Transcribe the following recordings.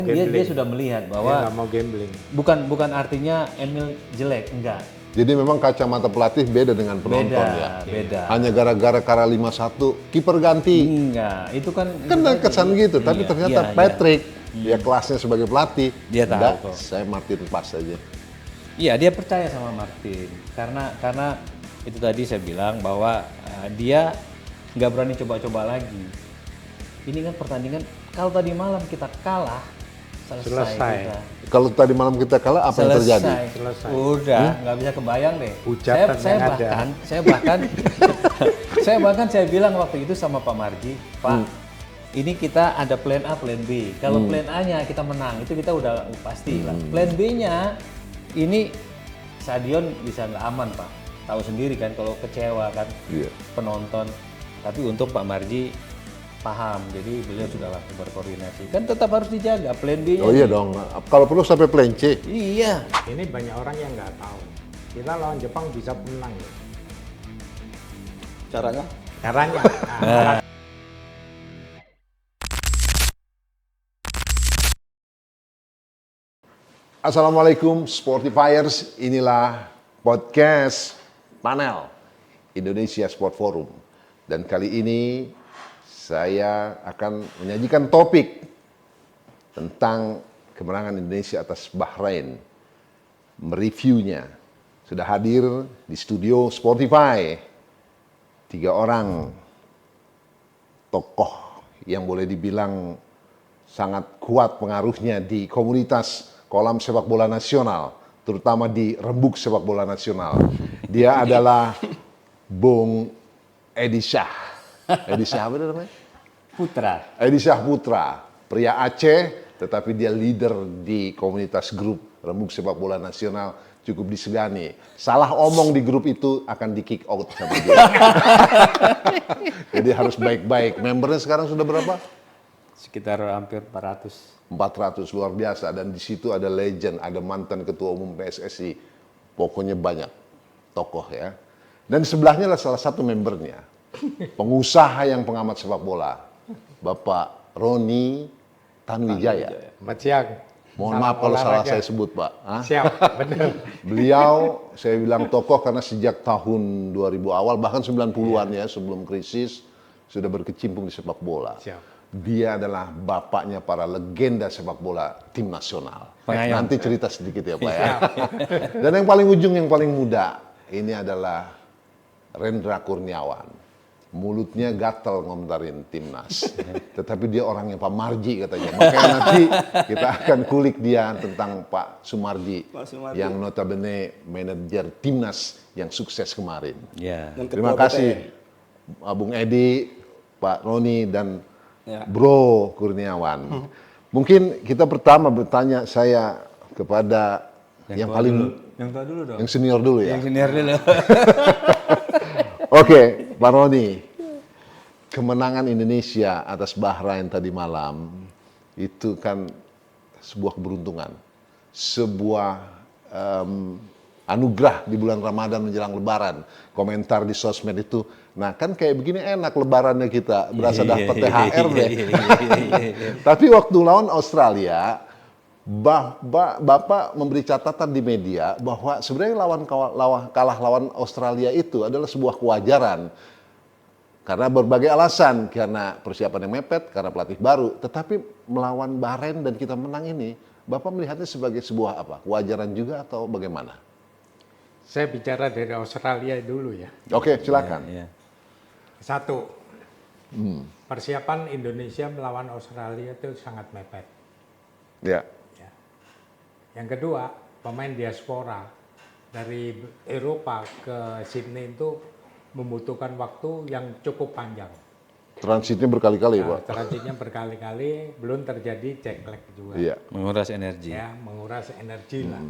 Dia sudah melihat Dia bahwa nggak mau gambling. bukan artinya Emil jelek, enggak. Jadi memang kacamata pelatih beda dengan penonton ya. Beda. Hanya gara-gara Kara 5-1 kiper ganti. Enggak, itu kan Kesan gitu, tapi ternyata Patrick dia kelasnya sebagai pelatih. Dia tahu enggak, kok. saya Martin pas aja. Iya, dia percaya sama Martin. Karena itu tadi saya bilang bahwa dia nggak berani coba-coba lagi. Ini kan pertandingan, kalau tadi malam kita kalah, selesai. Kita. Kalau tadi malam kita kalah, apa yang terjadi? Selesai. Udah, nggak bisa kebayang deh. Hujatan saya yang ada. bahkan saya bilang waktu itu sama Pak Marji, Pak, ini kita ada plan A, plan B. Kalau plan A-nya kita menang, itu kita udah pasti lah. Plan B-nya ini stadion bisa nggak aman, Pak. Tahu sendiri kan kalau kecewa kan penonton. Tapi untuk Pak Marji paham, jadi beliau sudah langsung berkoordinasi. Kan tetap harus dijaga plan B-nya. Oh iya dong, kalau perlu sampai plan C. Iya. Ini banyak orang yang nggak tahu. Kita lawan Jepang bisa menang. Ya. Caranya? Caranya. Assalamualaikum Sportifiers, inilah podcast panel Indonesia Sport Forum. Dan kali ini saya akan menyajikan topik tentang kemenangan Indonesia atas Bahrain. Mereviewnya. Sudah hadir di studio Sportify 3 orang tokoh yang boleh dibilang sangat kuat pengaruhnya di komunitas kolam sepak bola nasional, terutama di rembuk sepak bola nasional. Dia adalah Bung Edi Syah. Edi Syah apa namanya? Putra. Edi Syah Putra, pria Aceh, tetapi dia leader di komunitas grup rembuk sepak bola nasional, cukup disegani. Salah omong di grup itu akan di kick out sama dia. Jadi harus baik-baik. Membernya sekarang sudah berapa? Sekitar hampir 400. 400, luar biasa. Dan di situ ada legend, ada mantan ketua umum PSSI. Pokoknya banyak tokoh ya. Dan sebelahnya adalah salah satu membernya, pengusaha yang pengamat sepak bola, Bapak Roni Tanuwijaya. Selamat siang. Mohon Salam maaf kalau salah olahraga. saya sebut, Pak. Hah? Siap, benar. Beliau, saya bilang tokoh karena sejak tahun 2000 awal, bahkan 90-an ya, sebelum krisis, sudah berkecimpung di sepak bola. Siap. Dia adalah bapaknya para legenda sepak bola tim nasional. Pengayom. Nanti cerita sedikit ya Pak ya. Dan yang paling ujung, yang paling muda, ini adalah Rendra Kurniawan. Mulutnya gatal ngomentarin timnas. Tetapi dia orangnya Pak Marji katanya. Makanya nanti kita akan kulik dia tentang Pak Sumarji. Yang notabene manajer timnas yang sukses kemarin. Ya. Terima kasih Bung Edi, Pak Roni, dan Bro Kurniawan. Mungkin kita pertama bertanya saya kepada yang paling Yang tua dulu dong. yang senior dulu ya. Yang senior dulu. Oke, Pak Roni. Kemenangan Indonesia atas Bahrain tadi malam itu kan sebuah keberuntungan. Sebuah anugerah di bulan Ramadan menjelang Lebaran. Komentar di sosmed itu, nah kan kayak begini enak Lebarannya kita, berasa dapat THR deh. Tapi waktu lawan Australia, Bapak memberi catatan di media bahwa sebenarnya kalah lawan Australia itu adalah sebuah kewajaran. Karena berbagai alasan, karena persiapan yang mepet, karena pelatih baru. Tetapi melawan Bahrain dan kita menang ini, Bapak melihatnya sebagai sebuah apa? Kewajaran juga atau bagaimana? Saya bicara dari Australia dulu ya. Oke, silakan. Ya. Satu, persiapan Indonesia melawan Australia itu sangat mepet. Ya. Ya. Yang kedua, pemain diaspora dari Eropa ke Sydney itu membutuhkan waktu yang cukup panjang. Transitnya berkali-kali, Nah, Pak. transitnya berkali-kali, belum terjadi jet lag juga. Iya. Menguras energi. Ya, menguras energi lah.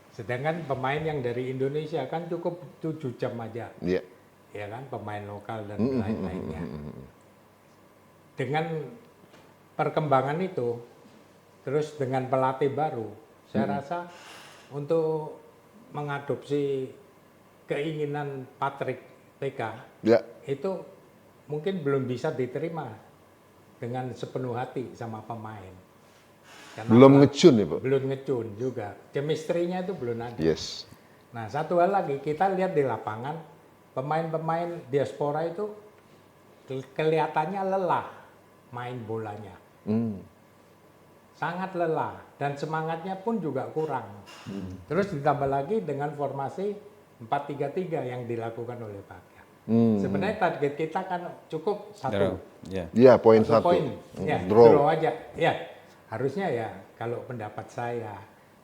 Sedangkan pemain yang dari Indonesia kan cukup 7 jam aja. Iya. Ya kan, pemain lokal dan lain-lainnya. Dengan perkembangan itu, terus dengan pelatih baru, saya rasa untuk mengadopsi keinginan Patrick TK Ya. itu mungkin belum bisa diterima dengan sepenuh hati sama pemain. Karena Belum ngecun ya Pak? belum ngecun juga. Chemistry-nya itu belum ada. Yes. Nah, satu hal lagi, kita lihat di lapangan, pemain-pemain diaspora itu kelihatannya lelah main bolanya. Sangat lelah, dan semangatnya pun juga kurang. Terus ditambah lagi dengan formasi 4-3-3 yang dilakukan oleh Pak Kian. Sebenarnya target kita kan cukup satu. Ya. Iya, poin Satu satu. poin. Ya, Draw. draw aja. Ya, harusnya ya kalau pendapat saya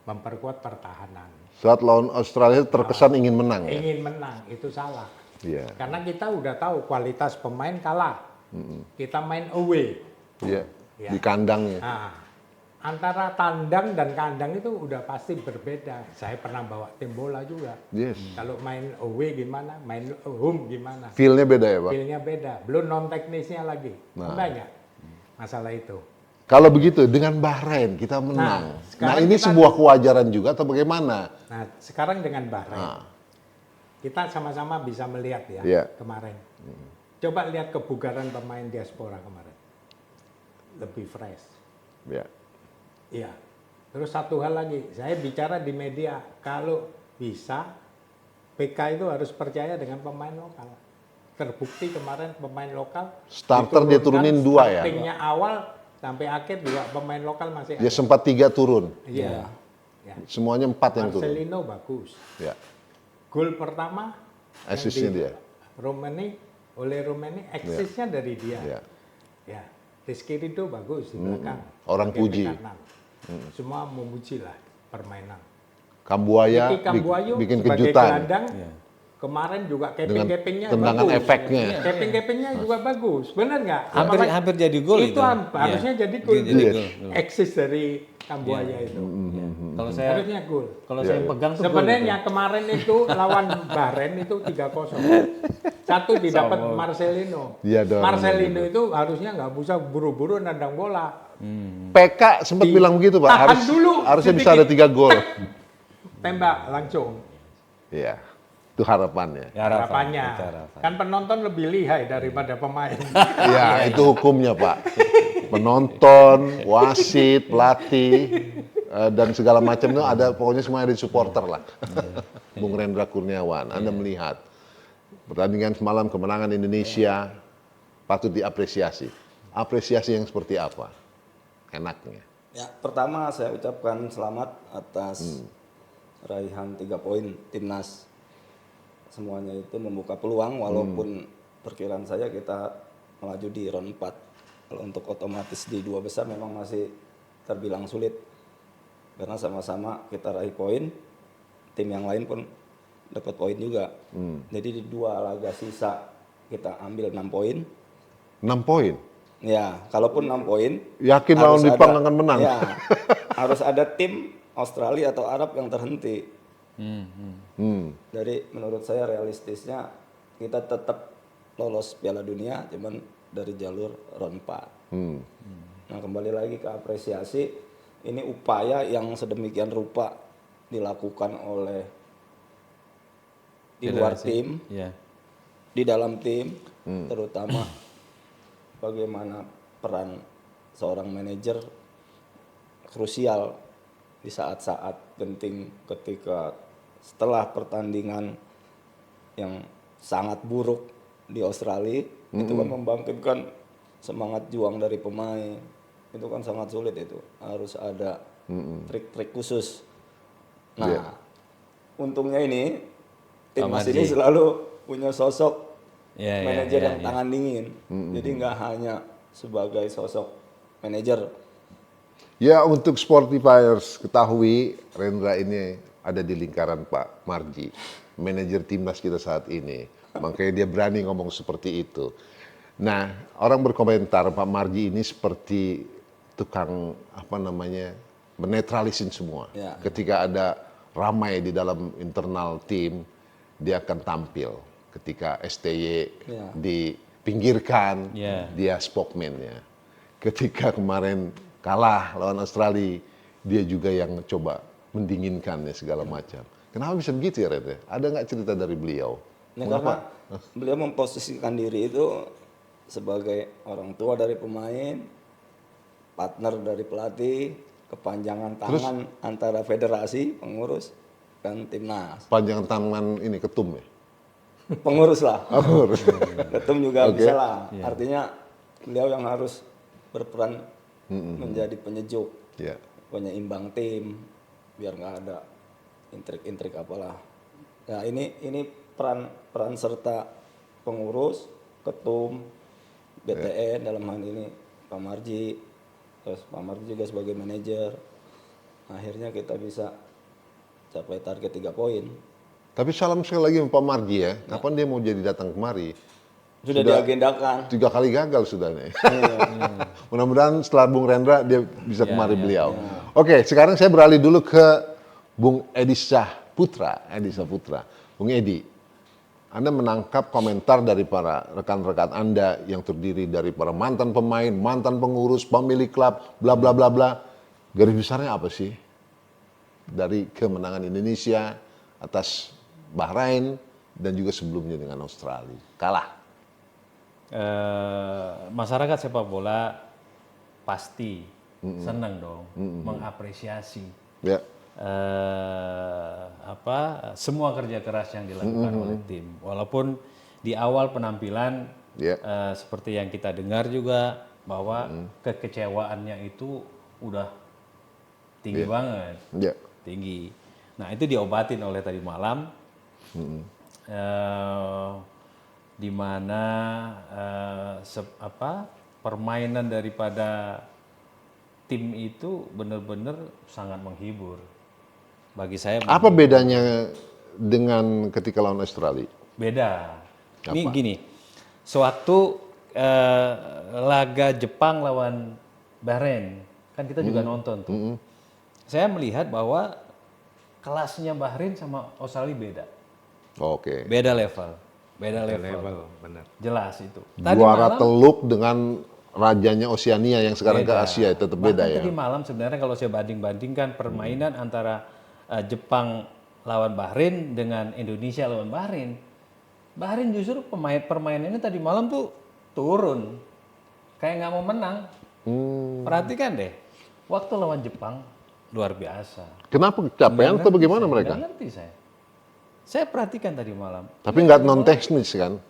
memperkuat pertahanan. Saat lawan Australia terkesan ingin menang ya? Ingin menang itu salah. Iya. Karena kita udah tahu kualitas pemain kalah. Kita main away. Iya. Ya. Di kandangnya. Nah, antara tandang dan kandang itu udah pasti berbeda. Saya pernah bawa tim bola juga. Yes. Kalau main away gimana, main home gimana. Feel-nya beda ya Pak? Feel-nya beda. Belum non teknisnya lagi. Nah. Banyak masalah itu. Kalau begitu dengan Bahrain kita menang. Nah, sekarang ini kita- sebuah kewajaran juga atau bagaimana? Nah, sekarang dengan Bahrain, Nah. kita sama-sama bisa melihat ya Iya. kemarin. Coba lihat kebugaran pemain diaspora kemarin. Lebih fresh. Ya. Iya. Terus satu hal lagi, saya bicara di media, kalau bisa PK itu harus percaya dengan pemain lokal. Terbukti kemarin pemain lokal. Starter dia turunin 2 ya? Startingnya awal sampai akhir juga pemain lokal masih Dia ada. sempat 3 turun. Iya. Ya. Semuanya 4 yang turun. Marcelino bagus. Ya. Gol pertama yang Asisnya di dia. oleh Romani, eksisnya dari dia. Ya. Ya, Rizky Ridho bagus di belakang. Orang Sebagai puji. bek kanan. Semua memuji lah permainan. Kambuaya Ricky Kambuayo bikin sebagai kejutan. gelandang, kemarin juga capping-cappingnya tendangan bagus. efeknya. Capping-cappingnya juga bagus, benar nggak? Hampir jadi gol itu. Harusnya Iya. jadi gol. Jadi Yes. gol. Eksis dari Kambuaya itu. Kalau saya Harusnya gol. kalau saya pegang tuh gol Sebenarnya kemarin itu lawan Bahrain itu 3-0. Satu didapat Marcelino. Iya dong. Marcelino itu harusnya nggak bisa buru-buru nendang bola. PK sempat bilang begitu Pak. Tahan dulu, Harusnya bisa sedikit. ada 3 gol. Tembak langsung. Iya. Itu harapannya. itu. Ya, Harapannya. itu harapan. Kan penonton lebih lihai daripada pemain. Iya, itu hukumnya Pak. Penonton, wasit, pelatih, dan segala macam itu ada, pokoknya semua ada di supporter lah. Bung Rendra Kurniawan, Anda melihat pertandingan semalam, kemenangan Indonesia patut diapresiasi. Apresiasi yang seperti apa? Enaknya. Ya, pertama saya ucapkan selamat atas raihan 3 poin timnas. Semuanya itu membuka peluang walaupun perkiraan saya kita melaju di round 4. Kalau untuk otomatis di 2 besar memang masih terbilang sulit. Karena sama-sama kita raih poin, tim yang lain pun dapat poin juga. Jadi di 2 laga sisa kita ambil 6 poin. 6 poin. Ya, kalaupun 6 poin, Yakin lawan harus Jepang ada- akan menang? Ya, harus ada tim Australia atau Arab yang terhenti. Dari menurut saya realistisnya kita tetap lolos Piala Dunia, cuman dari jalur round 4. Nah, kembali lagi ke apresiasi, ini upaya yang sedemikian rupa dilakukan oleh di luar Federasi. tim, Iya. di dalam tim, terutama bagaimana peran seorang manajer krusial di saat-saat penting ketika setelah pertandingan yang sangat buruk di Australia itu kan membangkitkan semangat juang dari pemain. Itu kan sangat sulit, itu harus ada trik-trik khusus. Nah, untungnya ini timnas Marji. ini selalu punya sosok Iya, iya, manajer iya, yang iya. tangan dingin. Jadi nggak hanya sebagai sosok manajer. Ya, untuk Sportifiers ketahui Rendra ini ada di lingkaran Pak Marji, manajer timnas kita saat ini. Makanya dia berani ngomong seperti itu. Nah, orang berkomentar Pak Marji ini seperti tukang menetralisin semua. Ya. Ketika ada ramai di dalam internal tim, dia akan tampil. Ketika STY Ya. dipinggirkan, Ya. dia spokesman-nya. Ketika kemarin kalah lawan Australia, dia juga yang coba mendinginkannya segala macam. Kenapa bisa begitu ya, Red? Ada nggak cerita dari beliau? Nah, karena beliau memposisikan diri itu sebagai orang tua dari pemain, partner dari pelatih, kepanjangan tangan antara federasi, pengurus, dan timnas. Panjang tangan ini ketum ya. Pengurus lah. Pengurus. Ketum juga Oke. bisa lah. Artinya beliau yang harus berperan menjadi penyejuk, Ya. penyeimbang tim, biar nggak ada intrik-intrik apalah. Ya ini peran serta pengurus, ketum, BTN dalam hal ini Pak Marji, terus Pak Marji juga sebagai manajer. Akhirnya kita bisa capai target 3 poin. Tapi salam sekali lagi Pak Marji ya. Kapan dia mau jadi datang kemari? Sudah diagendakan. 3 kali gagal sudah nih. Mudah-mudahan setelah Bung Rendra dia bisa kemari beliau. Oke, sekarang saya beralih dulu ke Bung Edi Saputra. Bung Edi, Anda menangkap komentar dari para rekan-rekan Anda yang terdiri dari para mantan pemain, mantan pengurus, pemilik klub, bla bla bla bla. Garis besarnya apa sih dari kemenangan Indonesia atas Bahrain dan juga sebelumnya dengan Australia? Kalah. Masyarakat sepak bola pasti senang dong, mengapresiasi Ya. semua kerja keras yang dilakukan oleh tim. Walaupun di awal penampilan Ya. seperti yang kita dengar juga bahwa kekecewaannya itu udah tinggi banget, Ya. tinggi. Nah itu diobatin oleh tadi malam. Di mana permainan daripada tim itu benar-benar sangat menghibur bagi saya. Apa bedanya dengan ketika lawan Australia? Beda. Ini gini, sewaktu laga Jepang lawan Bahrain kan kita juga nonton tuh. Saya melihat bahwa kelasnya Bahrain sama Australia beda, Oke. beda level. Beda level. benar. Jelas itu. Juara teluk dengan rajanya Oseania yang sekarang ke Asia itu tetap beda ya. Tadi malam sebenarnya kalau saya banding-bandingkan permainan antara Jepang lawan Bahrain dengan Indonesia lawan Bahrain, Bahrain justru permainannya tadi malam tuh turun, kayak nggak mau menang. Perhatikan deh, waktu lawan Jepang luar biasa. Kenapa kecapean atau bagaimana mereka? Nggak ngerti saya. Saya perhatikan tadi malam. Tapi nggak non teknis kan?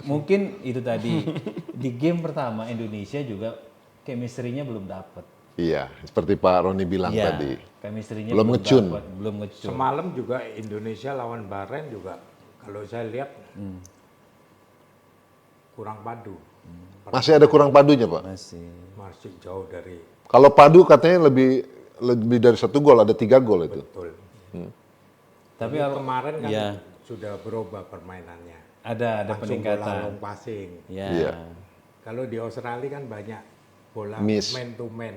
Mungkin itu tadi di game pertama Indonesia juga chemistry-nya belum dapet. Iya, seperti Pak Roni bilang Iya, tadi. chemistry-nya Belum ngecun. dapet, belum ngecun. Semalam juga Indonesia lawan Bahrain juga kalau saya lihat kurang padu. Masih ada kurang padunya Pak. Masih jauh dari Kalau padu katanya lebih dari 1 gol, ada 3 gol itu. betul. Tapi Ini kalau kemarin kan Iya. sudah berubah permainannya. ada Langsung bola peningkatan. long passing. Ya. Iya. Kalau di Australia kan banyak bola Miss. man to man.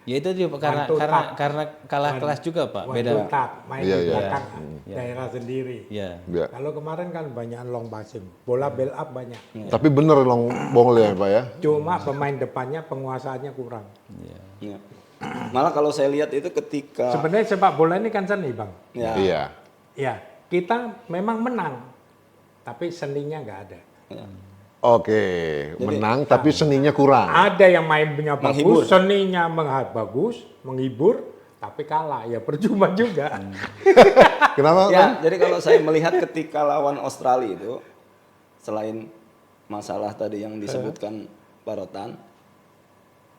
Ya itu juga One to karena kalah kelas juga Pak. One Beda. to touch, main Iya, di iya. belakang daerah sendiri. Ya. Ya. Kalau kemarin kan banyak long passing, bola build up banyak. Tapi bener long bongol ya Pak ya. Cuma pemain depannya penguasaannya kurang. Ya. Malah kalau saya lihat itu ketika Sebenarnya sepak bola ini kan seni, Bang. ya, Iya. Ya, kita memang menang, tapi seninya nggak ada. ya. Oke, menang tapi seninya kurang. Ada yang mainnya Menghibur. bagus, seninya bagus, menghibur, tapi kalah. Ya percuma juga. Kenapa? Ya, jadi kalau saya melihat ketika lawan Australia itu, selain masalah tadi yang disebutkan Pak Rotan,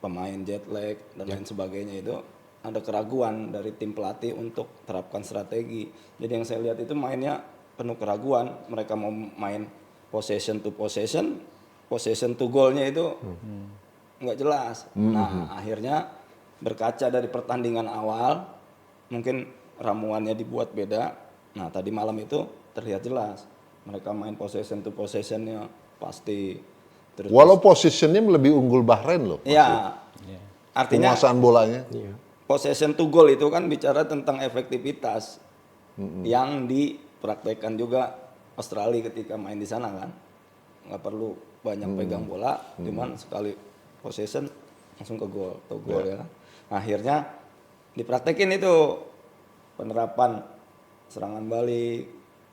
pemain jet lag dan lain sebagainya itu, ada keraguan dari tim pelatih untuk terapkan strategi. Jadi yang saya lihat itu mainnya penuh keraguan. Mereka mau main possession to goalnya itu nggak jelas. Nah, akhirnya berkaca dari pertandingan awal, mungkin ramuannya dibuat beda. Nah, tadi malam itu terlihat jelas. Mereka main possession to possessionnya pasti. Terus, Walau posisinya lebih unggul Bahrain loh. ya, artinya Penguasaan bolanya. possession to goal itu kan bicara tentang efektivitas yang dipraktekkan juga Australia ketika main di sana kan. Nggak perlu banyak pegang bola, cuman sekali possession langsung ke gol ya. Akhirnya dipraktekin itu penerapan serangan balik,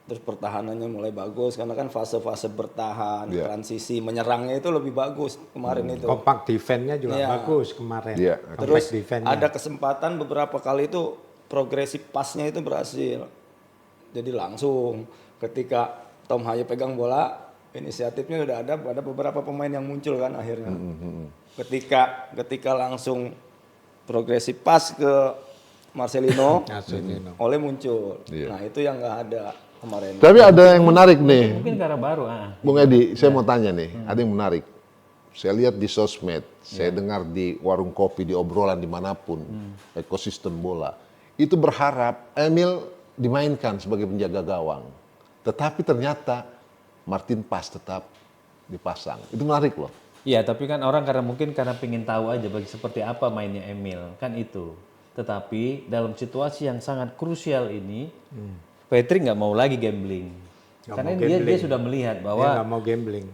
Terus pertahanannya mulai bagus karena kan fase-fase bertahan, Iya. transisi menyerangnya itu lebih bagus kemarin itu. Kompak defense-nya juga Iya. bagus kemarin. Iya. Compact Terus defense-nya. ada kesempatan beberapa kali itu progresi pasnya itu berhasil. Jadi langsung ketika Tom Haye pegang bola, inisiatifnya udah ada beberapa pemain yang muncul kan akhirnya. Ketika langsung progresi pas ke Marcelino, Marcelino. oleh muncul. Iya. Nah itu yang nggak ada kemarin. Tapi ada yang menarik nih, Mungkin karena baru. Bung Edi, saya mau tanya nih, ada yang menarik. Saya lihat di sosmed, saya dengar di warung kopi, di obrolan dimanapun, ekosistem bola. Itu berharap Emil dimainkan sebagai penjaga gawang. Tetapi ternyata Martin Pas tetap dipasang. Itu menarik loh. Iya, tapi kan orang mungkin karena pengen tahu aja seperti apa mainnya Emil, kan itu. Tetapi dalam situasi yang sangat krusial ini, Patrick nggak mau lagi gambling. Karena dia sudah melihat Dia bahwa nggak mau gambling.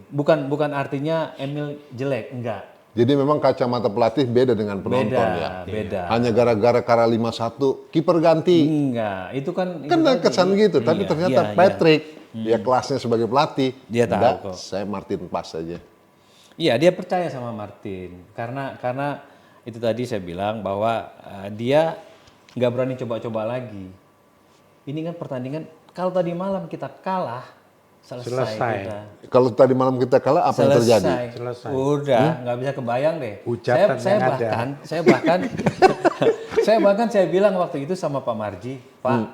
bukan artinya Emil jelek, enggak. Jadi memang kacamata pelatih beda dengan penonton ya. Beda. Hanya gara-gara kalah 5-1, kiper ganti. Enggak, itu kan Kan itu tadi. kesan gitu, tapi Iya, ternyata iya. Patrick, ya kelasnya sebagai pelatih, Dia tahu enggak, kok. saya Martin Pas saja. Iya, dia percaya sama Martin karena itu tadi saya bilang bahwa dia nggak berani coba-coba lagi. Ini kan pertandingan, kalau tadi malam kita kalah, selesai. Kita. Kalau tadi malam kita kalah, apa yang terjadi? Selesai. Udah, nggak bisa kebayang deh. Hujatan saya yang ada. bahkan, saya bilang waktu itu sama Pak Marji, Pak,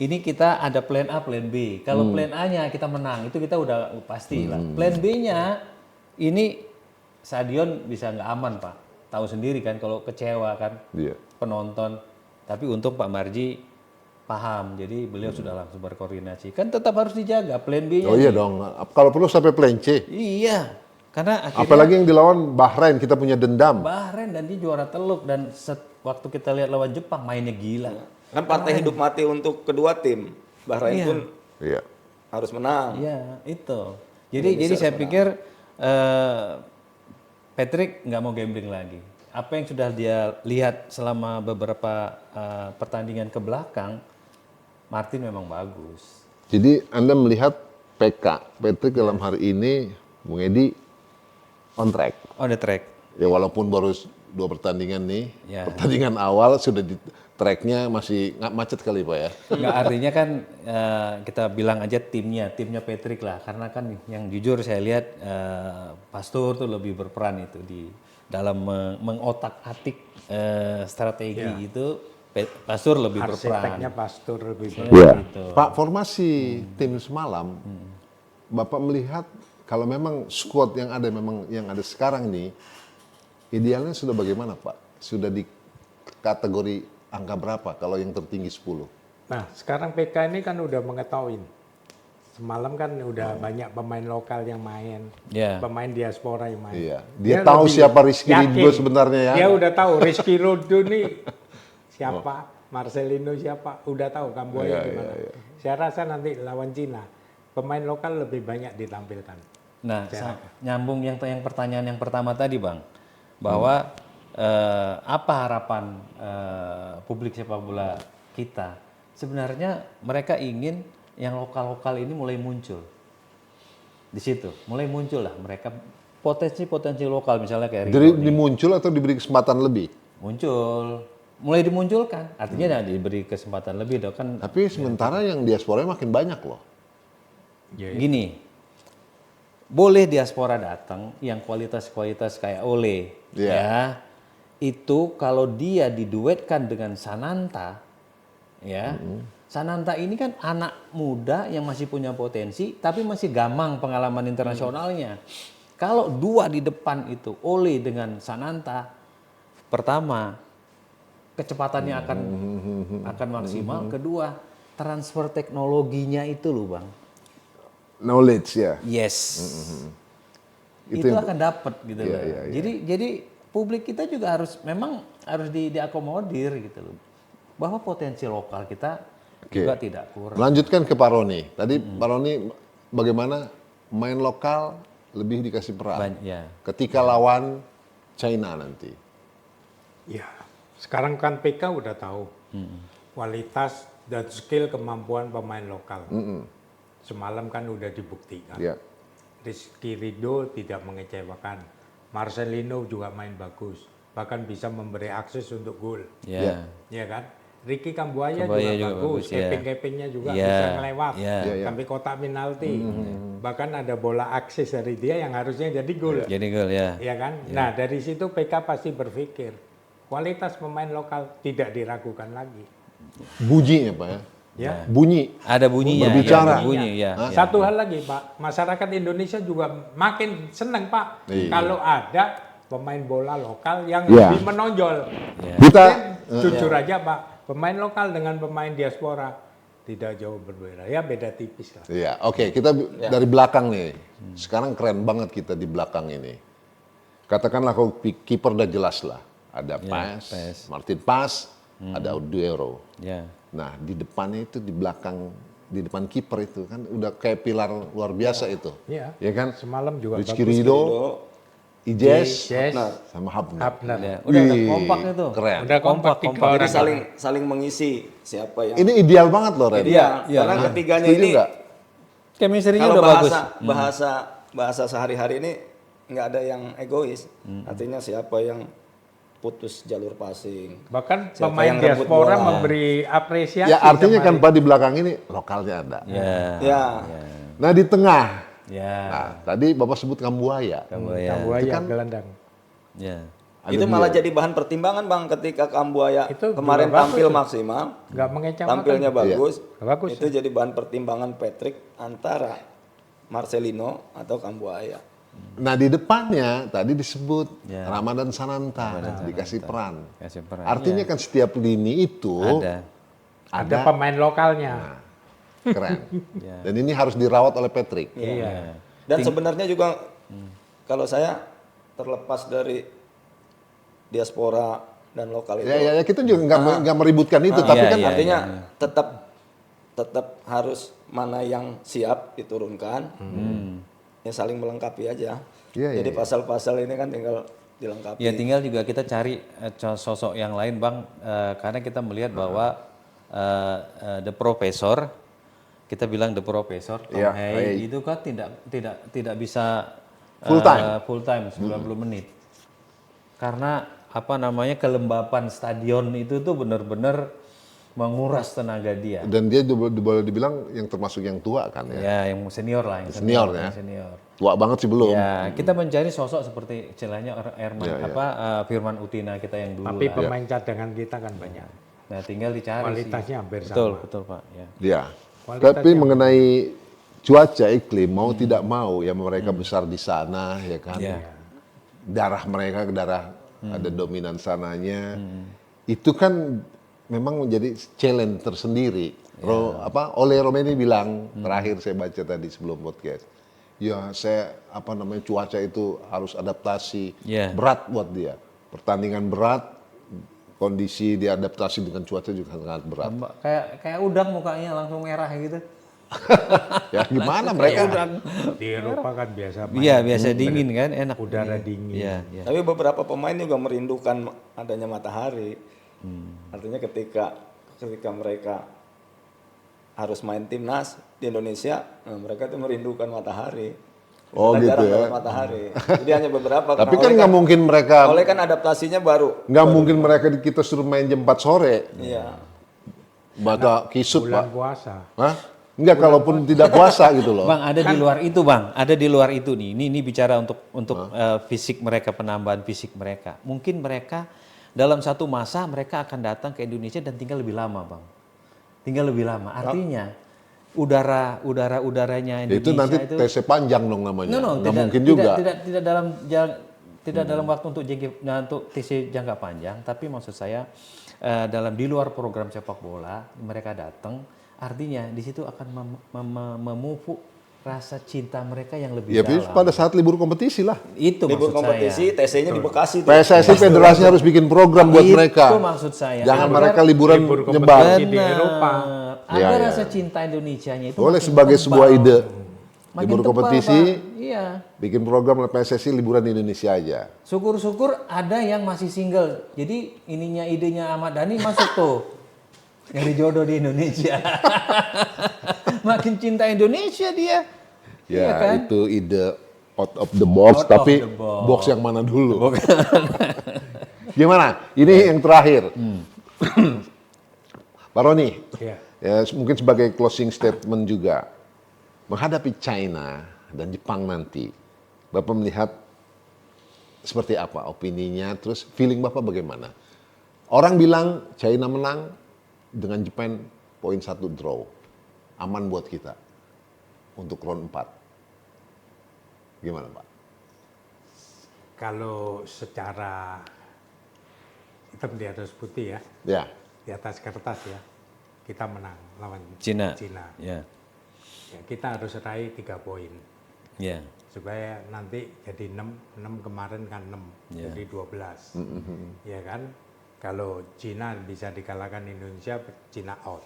ini kita ada plan A, plan B. Kalau plan A-nya kita menang, itu kita udah pasti lah. Plan B-nya ini stadion bisa nggak aman, Pak. Tahu sendiri kan kalau kecewa kan Iya. penonton. Tapi untung Pak Marji paham, jadi beliau sudah langsung berkoordinasi. Kan tetap harus dijaga plan B-nya. Oh iya dong, kalau perlu sampai plan C. Iya, karena akhirnya Apalagi yang dilawan Bahrain, kita punya dendam. Bahrain dan dia juara teluk dan waktu kita lihat lawan Jepang mainnya gila. Kan partai hidup mati untuk kedua tim. Bahrain Iya. pun Iya. harus menang. Iya, itu. Jadi saya pikir Patrick nggak mau gambling lagi. Apa yang sudah dia lihat selama beberapa pertandingan ke belakang, Martin memang bagus. Jadi Anda melihat Patrick dalam hari ini, Bung Edi, on track. On the track. Ya walaupun baru 2 pertandingan nih, Ya. pertandingan awal sudah di tracknya masih nggak macet kali Pak ya. Nggak, artinya kan kita bilang aja timnya Patrick lah. Karena kan yang jujur saya lihat Pastur tuh lebih berperan itu di dalam mengotak-atik strategi itu. Pastur lebih berperan. Arsiteknya Pastur lebih Iya. Gitu. Pak, formasi tim semalam, Bapak melihat kalau memang squad yang ada yang ada sekarang nih, idealnya sudah bagaimana Pak? Sudah di kategori angka berapa kalau yang tertinggi 10? Nah, sekarang PK ini kan udah mengetahui. Semalam kan udah banyak pemain lokal yang main, Ya. pemain diaspora yang main. Iya. Dia tahu siapa Rizky yakin. Ridho sebenarnya ya. Dia udah tahu Rizky Ridho nih siapa, Marcelino siapa, udah tahu Kamboya gimana. Saya rasa nanti lawan Cina, pemain lokal lebih banyak ditampilkan. Nah, nyambung yang pertanyaan yang pertama tadi, Bang, bahwa apa harapan publik sepak bola kita? Sebenarnya mereka ingin yang lokal-lokal ini mulai muncul di situ, mulai muncul lah mereka potensi lokal misalnya kayak Jadi Ridho nih. dimuncul atau diberi kesempatan lebih? Muncul, mulai dimunculkan, artinya diberi kesempatan lebih dong kan. Tapi sementara yang diaspora makin banyak loh. Gini, boleh diaspora datang yang kualitas kayak Ole, ya itu kalau dia diduetkan dengan Sananta, ya Sananta ini kan anak muda yang masih punya potensi, tapi masih gamang pengalaman internasionalnya. Kalau dua di depan itu Ole dengan Sananta, pertama kecepatannya akan maksimal, kedua transfer teknologinya itu loh Bang. Knowledge ya. Yes. Itu Itu yang- akan dapat gitu loh. iya. Jadi publik kita juga harus diakomodir gitu loh. Bahwa potensi lokal kita juga tidak kurang. Lanjutkan ke Pak Roni. Tadi Pak Roni bagaimana main lokal lebih dikasih peran Ya. ketika lawan China nanti. Ya, sekarang kan PK udah tahu kualitas dan skill kemampuan pemain lokal. semalam kan udah dibuktikan. Ya. Rizky Ridho tidak mengecewakan. Marcelino juga main bagus, bahkan bisa memberi akses untuk gol. Ya. Ya kan? Ricky Kambuaya Kambuaya juga juga bagus, bagus, ya. keping-kepingnya juga Ya, bisa ngelewat ya. Ya, ya. sampai kotak penalti. Bahkan ada bola akses dari dia yang harusnya jadi gol. Jadi gol ya. Ya kan? Nah, dari situ PK pasti berpikir kualitas pemain lokal tidak diragukan lagi. Bunyi ya Pak ya. Ya. Bunyi. Ada bunyinya. Berbicara. Ya, ada bunyi ya. Nah, satu hal lagi, Pak, masyarakat Indonesia juga makin senang, Pak, Iya. kalau ada pemain bola lokal yang Iya. lebih menonjol. Kita Jujur aja, Pak, pemain lokal dengan pemain diaspora tidak jauh berbeda. Ya beda tipis lah. Iya, oke, kita dari belakang nih. Sekarang keren banget kita di belakang ini. Katakanlah kalau kiper udah jelas lah. Ada Paes, Paes. Martin Paes, ada Oduero. Ya. Nah, di depannya itu di belakang, di depan kiper itu kan udah kayak pilar luar biasa itu. Iya. Ya kan? Semalam juga Rizky bagus. Ridho, Yes. Ijes, Hapner. sama Hapner. Ya. Udah Wih, kompak itu. Keren. Udah kompak tiga kompak. orang. Jadi saling mengisi siapa yang Ini ideal banget loh, Ren. Iya, Iya, karena iya. ketiganya Setuju ini nggak? Chemistry-nya kalau udah bagus. bahasa sehari-hari ini nggak ada yang egois. Artinya siapa yang putus jalur passing. Bahkan Siapa pemain yang rebut diaspora bola. memberi apresiasi. Ya artinya kan kemarin. Pak di belakang ini lokalnya ada. Ya. Ya, Nah di tengah, Ya. nah tadi Bapak sebut Kambuaya. Kambuaya. Kambuaya Itu kan- gelandang. Ya. Ada itu malah dia. jadi bahan pertimbangan Bang ketika Kambuaya Itu kemarin juga bagus tampil tuh. maksimal, Nggak mengecewakan. tampilnya bagus. Bagus, Itu jadi bahan pertimbangan Patrick antara Marcelino atau Kambuaya. Nah di depannya tadi disebut Ya. Ramadan Sananta, dikasih peran. Kasih peran. Artinya kan setiap lini itu Ada. Ada pemain lokalnya. keren. Ya. Dan ini harus dirawat oleh Patrick. Iya. Dan sebenarnya juga kalau saya terlepas dari diaspora dan lokal itu, Ya kita juga nggak meributkan itu, tapi Iya, kan iya. artinya tetap harus mana yang siap diturunkan, ya saling melengkapi aja. Iya, Jadi iya. pasal-pasal ini kan tinggal dilengkapi. Ya tinggal juga kita cari sosok yang lain Bang, karena kita melihat bahwa the professor, kita bilang the professor Tom Iya, Hay itu kan tidak bisa Full time. 90 menit. Karena apa namanya kelembapan stadion itu tuh benar-benar menguras tenaga dia. dan dia boleh dibilang yang termasuk yang tua kan ya. Ya, yang senior lah, yang Senior ya. yang senior. Tua banget sih belum. Ya, kita mencari sosok seperti istilahnya Erman Ya, ya. Firman Utina kita yang dulu. Tapi lah. pemain cadangan kita kan banyak. Nah, tinggal dicari Kualitasnya sih. hampir Betul, sama. betul Pak. Ya. Ya. Kualitasnya- Tapi mengenai cuaca iklim mau tidak mau ya mereka besar di sana ya kan. Ya. Darah mereka darah ada dominan sananya. Itu kan memang menjadi challenge tersendiri. Ole Romeni bilang terakhir saya baca tadi sebelum podcast. Ya saya cuaca itu harus adaptasi. Ya. Berat buat dia. Pertandingan berat, kondisi diadaptasi dengan cuaca juga sangat berat. Kayak udang mukanya langsung merah gitu. Ya gimana mereka? Di Eropa kan biasa main Iya, biasa dingin kan, enak. udara dingin. Iya, iya. Tapi beberapa pemain juga merindukan adanya matahari. Artinya ketika mereka harus main timnas di Indonesia, mereka tuh merindukan matahari. Oh, Jarang gitu ya. dapat matahari. Jadi hanya beberapa. Tapi Nah, kan nggak mungkin mereka Oleh kan adaptasinya baru. nggak mungkin mereka kita suruh main jam 4 sore. Iya. Baca kisut, Bulan Pak. puasa. Hah? Enggak, kalaupun tidak puasa gitu loh. Bang, ada di luar itu, Bang. Ada di luar itu nih. Ini bicara untuk fisik mereka, penambahan fisik mereka. Mungkin mereka dalam satu masa mereka akan datang ke Indonesia dan tinggal lebih lama, Bang. Tinggal lebih lama. Artinya udaranya Indonesia Itu nanti TC panjang dong namanya. No, Nggak tidak, mungkin juga. Tidak dalam waktu untuk TC jangka panjang, tapi maksud saya di luar program sepak bola mereka datang, artinya di situ akan memupuk rasa cinta mereka yang lebih Ya, dalam. pada saat libur kompetisi lah. Itu Libur maksud kompetisi, saya. TC-nya di Bekasi tuh. PSSI federasi harus bikin program buat Itu mereka. maksud saya. Jangan Agar- mereka liburan libur kompetisi nyebar. di Eropa. Ada Ya, ya. rasa cinta Indonesianya itu Boleh makin sebagai tebal. sebuah ide. Makin Libur tebal, kompetisi, Pak. Iya. bikin program oleh PSSI liburan di Indonesia aja. Syukur-syukur ada yang masih single. Jadi idenya Ahmad Dhani masuk tuh. Nyari jodoh di Indonesia. makin cinta Indonesia dia. Ya, Iya kan? itu ide out of the box, Out of tapi the box. box yang mana dulu? Gimana? Ini yang terakhir. Pak Roni, Ya. ya, mungkin sebagai closing statement juga, menghadapi China dan Jepang nanti, Bapak melihat seperti apa opininya, terus feeling Bapak bagaimana? Orang bilang China menang dengan Jepang poin 1 draw, aman buat kita untuk round 4. Gimana Pak? Kalau secara hitam di atas putih ya, Ya, di atas kertas ya, kita menang lawan Cina. Cina. Ya. Ya, kita harus raih 3 poin Ya. supaya nanti jadi 6 kemarin kan 6, Ya. jadi 12. Ya kan? Kalau Cina bisa dikalahkan Indonesia, Cina out.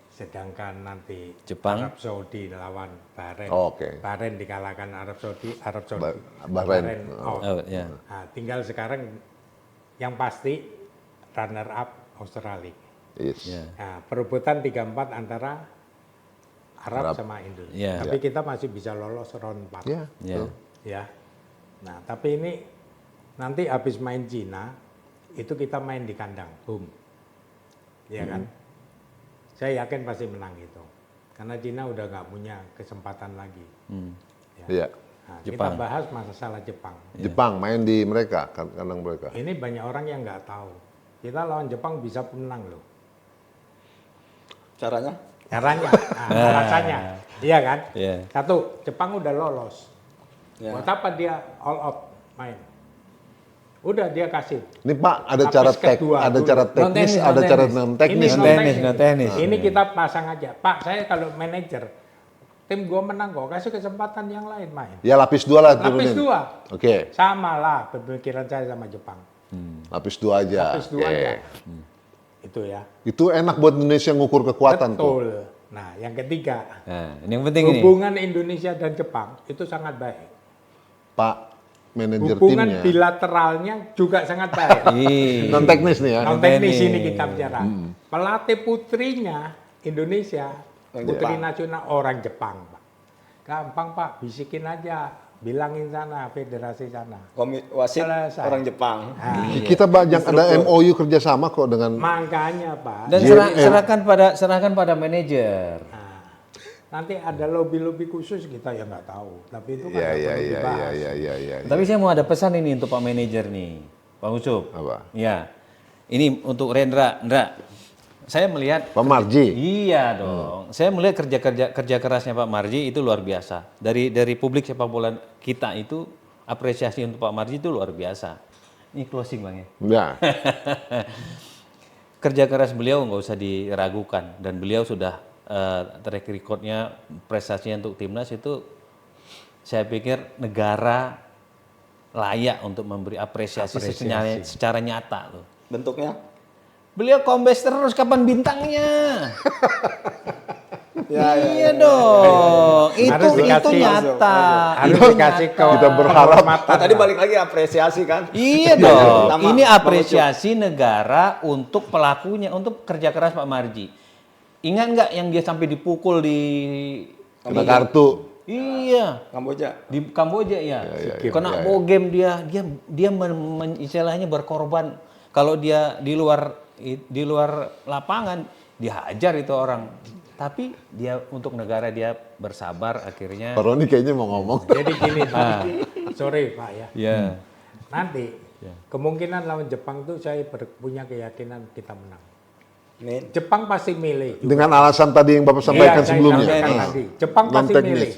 Sedangkan nanti Jepang? Arab Saudi lawan Bahrain. Oh, oke. Bahrain dikalahkan Arab Saudi, Bahrain. out. Oh, ya. Nah, tinggal sekarang yang pasti runner up Australia. yes. Ya. Nah, perebutan 3-4 antara Arab Arab. sama Indonesia. Ya. Tapi kita masih bisa lolos round 4. Ya, Ya. betul. Ya. Nah, tapi ini nanti habis main Cina, itu kita main di kandang, boom. Ya kan? Saya yakin pasti menang itu. Karena Cina udah nggak punya kesempatan lagi. Ya. Iya. Nah, Jepang. kita bahas masalah Jepang. Jepang main di mereka, kandang mereka. Ini banyak orang yang nggak tahu. Kita lawan Jepang bisa menang loh. Caranya? Caranya, alasannya, iya kan? Iya. Satu, Jepang udah lolos. Ya. Buat apa dia all out main? Udah dia kasih. Ini Pak, ada Lapis cara kedua ada dulu. cara teknis, Non-teknis, ada cara non-teknis. non teknis. Ini non-teknis, non-teknis. Ini kita pasang aja. Pak, saya kalau manajer, tim gua menang kok, kasih kesempatan yang lain main. Ya lapis 2 lah Lapis turunin. 2. Oke, Sama lah pemikiran saya sama Jepang. lapis 2 aja. Lapis 2 Oke. aja. Itu ya. Itu enak buat Indonesia ngukur kekuatan tuh. Betul. Nah, yang ketiga, Nah, ini yang penting ini. hubungan Indonesia dan Jepang itu sangat baik. Pak, manajer Hubungan timnya. bilateralnya juga sangat baik. Iya. Non teknis nih ya. Non teknis teknis. ini kita bicara. Pelatih putrinya Indonesia, Orang putri Jepang. nasional orang Jepang, Pak. Gampang Pak, bisikin aja, bilangin sana federasi sana. Wasit Selesai. orang Jepang. Nah, Kita banyak ada MOU kerjasama kok dengan makanya Pak. Dan JM. serahkan pada manajer. Nah, nanti ada lobby-lobby khusus kita ya nggak tahu. Tapi itu kan ya nggak ya perlu ya dibahas. ya. Tapi saya mau ada pesan ini untuk Pak Manajer nih, Pak Ucup. Apa? Ya, ini untuk Rendra. Saya melihat Pak Marji. Iya dong. Saya melihat kerja kerasnya Pak Marji itu luar biasa. Dari publik sepak bola kita itu apresiasi untuk Pak Marji itu luar biasa. Ini closing Bang ya. Ya. Kerja keras beliau nggak usah diragukan dan beliau sudah track recordnya prestasinya untuk timnas itu saya pikir negara layak untuk memberi apresiasi. Secara nyata loh. Bentuknya? Beliau kombes terus kapan bintangnya? Iya Ya, dong. Harus Itu dikasih- nyata. Harus Itu dikasih nyata. ke Kita berharap. penghormatan. Tadi balik lagi apresiasi kan? Iya dong. Sama Ini Bang apresiasi negara untuk pelakunya, untuk kerja keras Pak Marji. Ingat nggak yang dia sampai dipukul di Kena kartu. Iya, Kamboja. di Kamboja ya. ya, Kena bogem dia istilahnya berkorban. Kalau dia di luar lapangan dihajar itu orang. Tapi dia untuk negara dia bersabar akhirnya. Pak Roni kayaknya mau ngomong. Jadi gini Pak, sorry Pak ya. Ya. Nanti kemungkinan lawan Jepang tuh saya punya keyakinan kita menang. Min. Jepang pasti milih. Dengan alasan tadi yang Bapak sampaikan Iya, saya sebelumnya. sampaikan tadi. Jepang pasti Non-teknis. milih.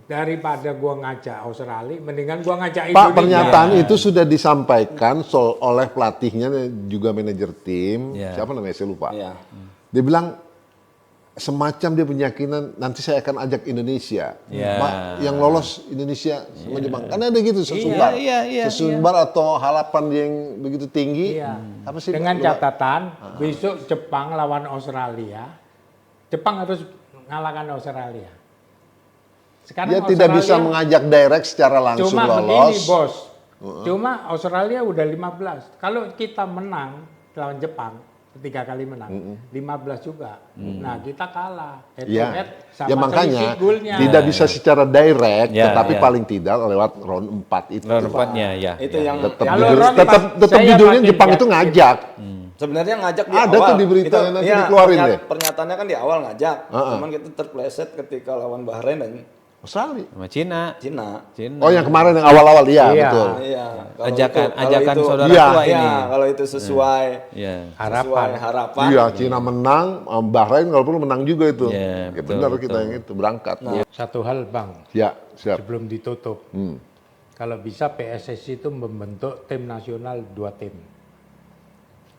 Daripada gua ngajak Australia, mendingan gua ngajak Pak, Indonesia. pernyataan itu sudah disampaikan oleh pelatihnya juga manajer tim. Ya. Siapa namanya? Saya lupa. Iya. Dia bilang semacam dia penyakinan nanti saya akan ajak Indonesia. Ya. Yang lolos Indonesia sama Jepang. Karena ada gitu sesumbar. iya, Sesumbar atau harapan yang begitu tinggi. Iya. Apa sih? Dengan Pak? catatan besok Jepang lawan Australia, Jepang harus mengalahkan Australia. Sekarang Dia tidak bisa Australia mengajak direct secara langsung cuma lolos. begini bos, cuma Australia udah 15. Kalau kita menang lawan Jepang, 3 kali menang, 15 juga. Nah kita kalah head to Ya, head sama ya makanya selisih golnya. tidak bisa secara direct, Ya, tetapi ya. paling tidak lewat round 4 itu. Round 4-nya ya. Itu ya. yang Tetap Kalau judul, round tetap, empat, tetap saya judulnya makin Jepang itu yakin. ngajak. sebenarnya ngajak di Ada awal. tuh di berita, Itu, nanti iya, dikeluarin deh. Pernyataannya kan di awal ngajak. Cuman kita terpleset ketika lawan Bahrain dan Australia. Sama Cina. Cina. Cina. Oh yang kemarin yang awal-awal, iya Iya. betul. Iya. Ajakan saudara Iya. tua Iya, ini. kalau itu sesuai Iya. sesuai harapan. Iya, Cina menang, Bahrain kalau perlu menang juga itu. Iya, Ya, betul, benar betul. kita yang itu berangkat. Satu hal Bang, Ya, siap. sebelum ditutup, kalau bisa PSSI itu membentuk tim nasional 2 tim.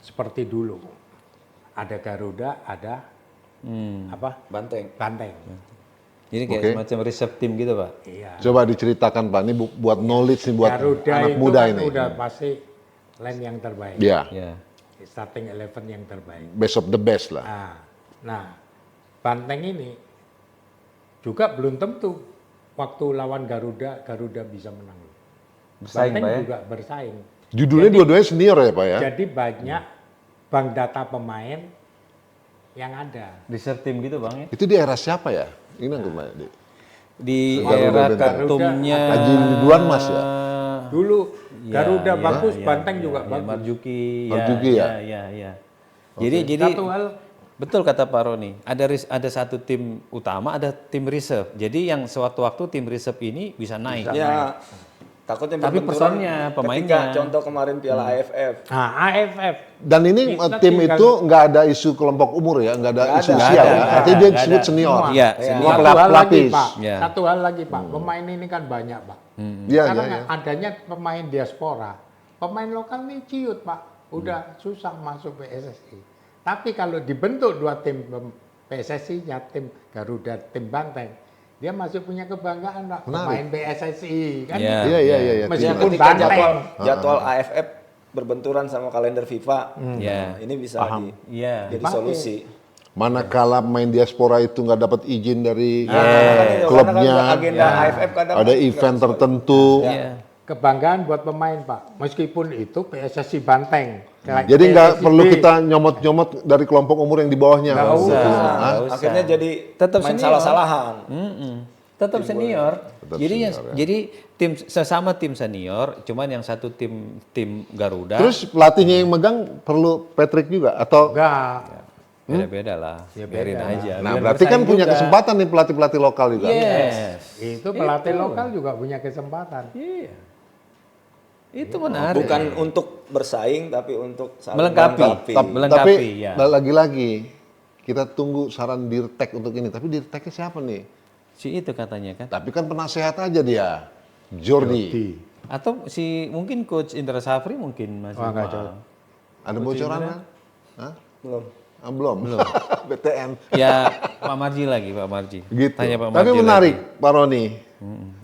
Seperti dulu. Ada Garuda, ada apa? Banteng. Banteng. Jadi kayak Oke. semacam reserve team gitu, Pak. Iya. Coba diceritakan Pak, ini buat knowledge nih buat Garuda anak itu muda kan ini. udah pasti line yang terbaik. Ya, Ya. Starting 11 yang terbaik. best of the best lah. Nah, Banteng ini juga belum tentu waktu lawan Garuda, Garuda bisa menang. Bersaing, Banteng Pak ya? juga bersaing. Judulnya dua-duanya senior ya Pak ya? Jadi banyak bank data pemain yang ada. Reserve team gitu, Bang ya. Itu di era siapa ya? Ini yang Pak. Di Garuda era Benteng. ketumnya Haji Ridwan Mas ya? Dulu Ya, Garuda ya, bagus, ya, Banteng ya, juga ya, bagus. Marzuki, Marzuki ya? ya. Jadi Satu hal, betul kata Pak Roni, ada satu tim utama, ada tim reserve. Jadi yang sewaktu waktu tim reserve ini bisa naik. Ya, takutnya Tapi berbenturan personnya, ketika pemainnya. contoh kemarin Piala AFF. nah AFF Dan ini Kita tim tinggal- itu nggak ada isu kelompok umur ya, nggak ada Nggak isu ada, usia nggak ya. ada, Artinya dia nggak disebut ada. senior. semua. Iya, Iya. senior. Satu hal lagi pelapis. Pak, Ya. satu hal lagi Pak, pemain ini kan banyak Pak. Iya, Sekarang iya, iya. adanya pemain diaspora, pemain lokal nih ciut Pak, udah susah masuk PSSI. Tapi kalau dibentuk 2 tim PSSI-nya, tim Garuda, tim Banteng, dia masih punya kebanggaan Pak, pemain PSSI kan. Iya. Iya, iya, iya. Meskipun Ya, timnas. ketika Banteng. jadwal AFF berbenturan sama kalender FIFA, Ya. ini bisa Iya. jadi solusi. Manakala main diaspora itu nggak dapat izin dari Karena klubnya, kan agenda AFF kadang ada nggak event sesuai. tertentu. Iya. Kebanggaan buat pemain Pak, meskipun itu PSSI Banteng. Jadi nggak PSSI perlu B. kita nyomot-nyomot dari kelompok umur yang di bawahnya. Nggak Nggak usah. usah. Nggak Hah? usah. Akhirnya jadi Tetap main senior. salah-salahan. Tetap senior. Tetap Jadi senior, ya. jadi tim sesama tim senior, cuman yang satu tim Garuda Terus pelatihnya yang megang perlu Patrick juga atau? Enggak. beda-beda lah. Biarin aja. Nah biar berarti kan bersaing punya juga. kesempatan nih pelatih-pelatih lokal juga. Yes. Itu pelatih lokal juga punya kesempatan. Iya. Itu menarik. Bukan untuk bersaing tapi untuk saling Melengkapi. Melengkapi, Tapi ya. lagi-lagi kita tunggu saran Dirtek untuk ini. Tapi Dirteknya siapa nih? Si itu katanya kan. Tapi kan penasehat aja dia, Jordi. Atau si mungkin coach Indra Safri mungkin masih Wah, nggak mau. jauh. Ada bocoran kan? Hah? Belum. Ah, belum. BTN. Ya Pak Marji lagi, Pak Marji. Gitu. Tanya Pak Tapi Marji menarik, lagi. Pak Roni.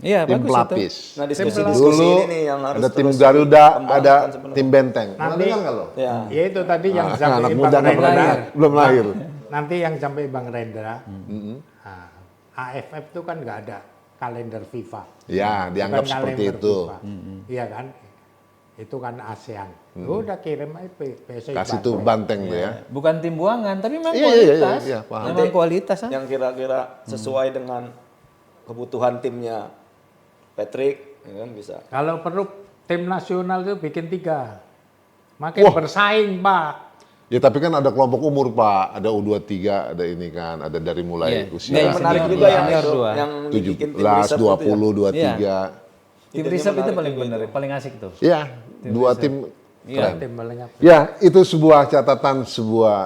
Iya, Tim bagus pelapis. Nah, diskusi-diskusi Dulu ini nih yang harus ada tim terus Garuda, dikembangkan ada sebenarnya. tim Benteng. Pernah Nanti- dengar nggak lo? Ya. Ya itu tadi yang Anak sampai muda Bang nggak Rendra. lahir, belum lahir. Nanti yang sampai Bang Rendra. Nah, AFF itu kan nggak ada kalender FIFA. Ya, dianggap Bukan seperti kalender itu. FIFA. Iya kan? Itu kan ASEAN. Udah kirim aja PSSI Kasih tuh Banteng. Banteng tuh ya. Bukan tim buangan, tapi memang Iya, iya, iya, kualitas. iya, paham. Memang kualitas. ah. Yang kira-kira sesuai dengan kebutuhan timnya Patrick, ya kan bisa. Kalau perlu tim nasional itu bikin 3. Makin bersaing Pak. Ya tapi kan ada kelompok umur Pak, ada U23, ada ini kan, ada dari mulai Iya. usia Iya, Yang menarik senior juga yang senior itu, dua. yang dibikin tim 17, riset 20, itu ya. 23. Tim Idenya riset itu menarik paling juga benar, itu. paling asik tuh. Iya, dua tim Iya. keren. Tim melenyap. Ya, itu sebuah catatan, sebuah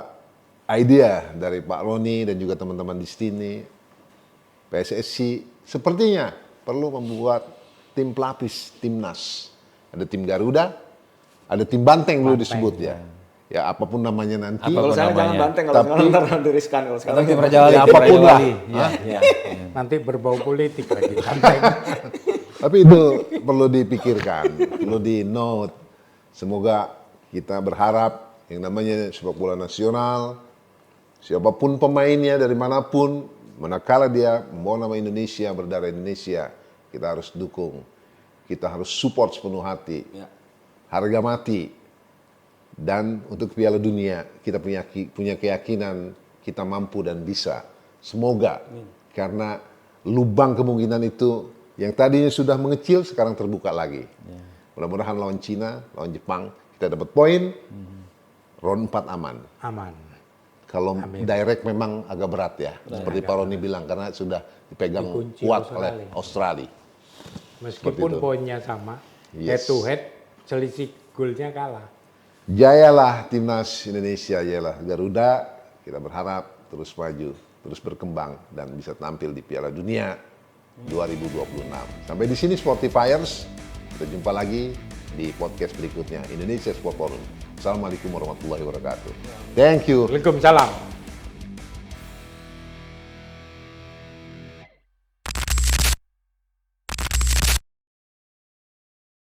idea dari Pak Roni dan juga teman-teman di sini. PSSI sepertinya perlu membuat tim pelapis, timnas. Ada tim Garuda, ada tim Banteng dulu disebut ya. Ya apapun namanya nanti. Kalau sekarang jangan namanya. banteng, kalau sekarang ntar nanti riskan. Kalau Atau sekarang tim Raja Wali, Ya, tim apapun Raja lah. Wali. Iya, iya. Nanti berbau politik lagi. Banteng. Tapi itu perlu dipikirkan, perlu di note. Semoga kita berharap yang namanya sepak bola nasional, siapapun pemainnya dari manapun, manakala dia membawa nama Indonesia, berdarah Indonesia, kita harus dukung. Kita harus support sepenuh hati. Ya. Harga mati Dan untuk Piala Dunia kita punya keyakinan kita mampu dan bisa. Semoga karena lubang kemungkinan itu yang tadinya sudah mengecil sekarang terbuka lagi. Mudah-mudahan lawan Cina, lawan Jepang kita dapat poin. Round 4 aman. Aman. Kalau direct memang agak berat ya, seperti Pak Roni bilang karena sudah dipegang Dikunci kuat oleh Australia. Meskipun poinnya sama, head to head selisih golnya kalah. Jayalah timnas Indonesia, jayalah Garuda. Kita berharap terus maju, terus berkembang dan bisa tampil di Piala Dunia 2026. Sampai di sini Sportifiers. Kita jumpa lagi di podcast berikutnya Indonesia Sport Forum. Assalamualaikum warahmatullahi wabarakatuh. Thank you. Waalaikumsalam.